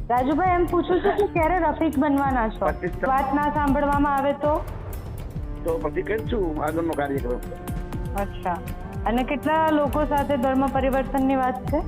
રાજુભાઈ એમ પૂછું છું કે ક્યારે રફીક બનવાના છો? 25 વાત ના સાંભળવામાં આવે તો પછી કરીશું આગળનો કાર્યક્રમ. અચ્છા, અને કેટલા લોકો સાથે ધર્મ પરિવર્તનની વાત છે?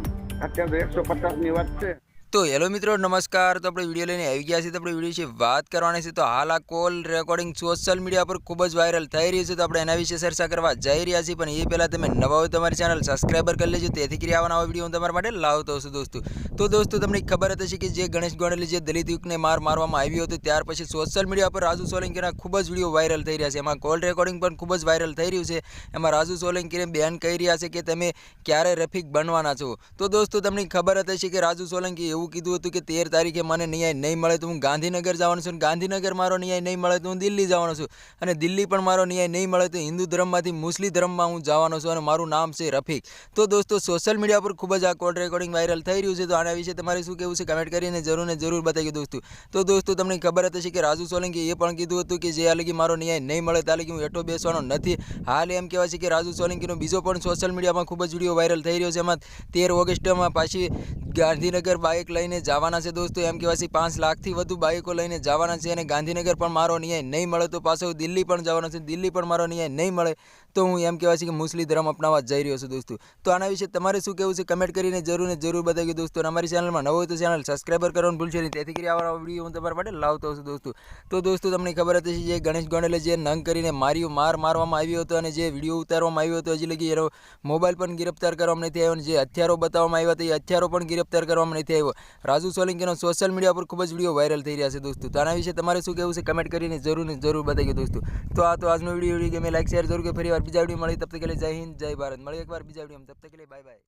અત્યારે 150 ની વાત છે. તો હેલો મિત્રો, નમસ્કાર. તો આપણે વિડીયો લઈને આવી ગયા છીએ. તો આપણે વિડીયો વિશે વાત કરવાની છે. તો હાલ આ કોલ રેકોર્ડિંગ સોશિયલ મીડિયા પર ખૂબ જ વાયરલ થઈ રહી છે. તો આપણે એના વિશે ચર્ચા કરવા જઈ રહ્યા છીએ. પણ એ પહેલાં તમે નવા હોય તમારી ચેનલ સબસ્ક્રાઈબર કરી લેજો, તેથી કરી આવવાના વિડીયો હું તમારા માટે લાવતો હશું દોસ્તો. તો દોસ્તો તમને ખબર જ હશે કે જે ગણેશ ગોંડલે જે દલિત યુવકને મારવામાં આવ્યો હતો, ત્યાર પછી સોશિયલ મીડિયા પર રાજુ સોલંકીના ખૂબ જ વિડીયો વાયરલ થઈ રહ્યા છે. એમાં કોલ રેકોર્ડિંગ પણ ખૂબ જ વાયરલ થઈ રહ્યું છે. એમાં રાજુ સોલંકીને બેન કહી રહ્યા છે કે તમે ક્યારે રફીક બનવાના છો. તો દોસ્તો તમને ખબર જ હશે કે રાજુ સોલંકી એવું કીધું હતું કે 13 તારીખે મને ન્યાય નહીં મળે તો હું ગાંધીનગર જવાનું છું, ગાંધીનગર મારો ન્યાય નહીં મળે તો હું દિલ્હી જવાનો છું, અને દિલ્હી પણ મારો ન્યાય નહીં મળે તો હિન્દુ ધર્મમાંથી મુસ્લિમ ધર્મમાં હું જવાનો છું, અને મારું નામ છે રફીક. તો દોસ્તો સોશિયલ મીડિયા પર ખૂબ જ આ કોલ રેકોર્ડિંગ વાયરલ થઈ રહ્યું છે. તો આના વિશે તમારે શું કહેવું છે કમેન્ટ કરીને જરૂર બતાવી દોસ્તો. તો દોસ્તો તમને ખબર જ હશે કે રાજુ સોલંકી એ પણ કીધું હતું કે જે આ લગી મારો ન્યાય નહીં મળે ત્યાં લગી હું હેઠો બેસવાનો નથી. હાલ એમ કહેવાય છે કે રાજુ સોલંકીનો બીજો પણ સોશિયલ મીડિયામાં ખૂબ જ વિડીયો વાયરલ થઈ રહ્યો છે. એમાં 13 ઓગસ્ટમાં પાછી ગાંધીનગર બાઇક લઈને જવાના છે દોસ્તો. એમ કહેવાય છે 5 લાખથી વધુ બાઇકો લઈને જવાના છે, અને ગાંધીનગર પણ મારો ન્યાય નહીં મળે તો પાછો દિલ્હી પણ જવાનો છે, દિલ્હી પણ મારો ન્યાય નહીં મળે તો હું એમ કહેવાય છે કે મુસ્લિમ ધર્મ અપનાવવા જઈ રહ્યો છું દોસ્તો. તો આના વિશે તમારે શું કહેવું છે કમેન્ટ કરીને જરૂર બતાવી દોસ્તો. અને અમારી ચેનલમાં નવો હોય તો ચેનલ સબસ્ક્રાઈબર કરવાનું ભૂલશો નહીં, તેથી કરી આવા વિડીયો હું તમારા માટે લાવતો છું દોસ્તો. તો દોસ્તો તમને ખબર હતી જે ગણેશ ગોંડલે જે નંગ કરીને મારવામાં આવ્યો હતો, અને જે વિડીયો ઉતારવામાં આવ્યો હતો, હજી લગી એનો મોબાઈલ પણ ગિરફ્તાર કરવામાં નથી આવ્યો, અને જે હથિયારો બતાવવામાં આવ્યા હતા એ હથિયારો પણ ગિરફ્તાર કરવામાં નથી આવ્યો. રાજુ સોલંકીનો સોશિયલ મીડિયા પર ખૂબ જ વિડીયો વાયરલ થઈ રહ્યા છે દોસ્તો. તો આના વિશે તમારે શું કહેવું છે કમેન્ટ કરીને જરૂર બતાવી દોસ્તો. તો આજનો વિડીયો ગમે લાઈક શેર જરૂર કે ફરી વાર બીજા વિડીયો મળી. તબ તક કે લીએ જય હિન્દ જય ભારત. મળીએ એકવાર બીજા વિડીયોમાં. તબ તક કે લીએ બાય બાય.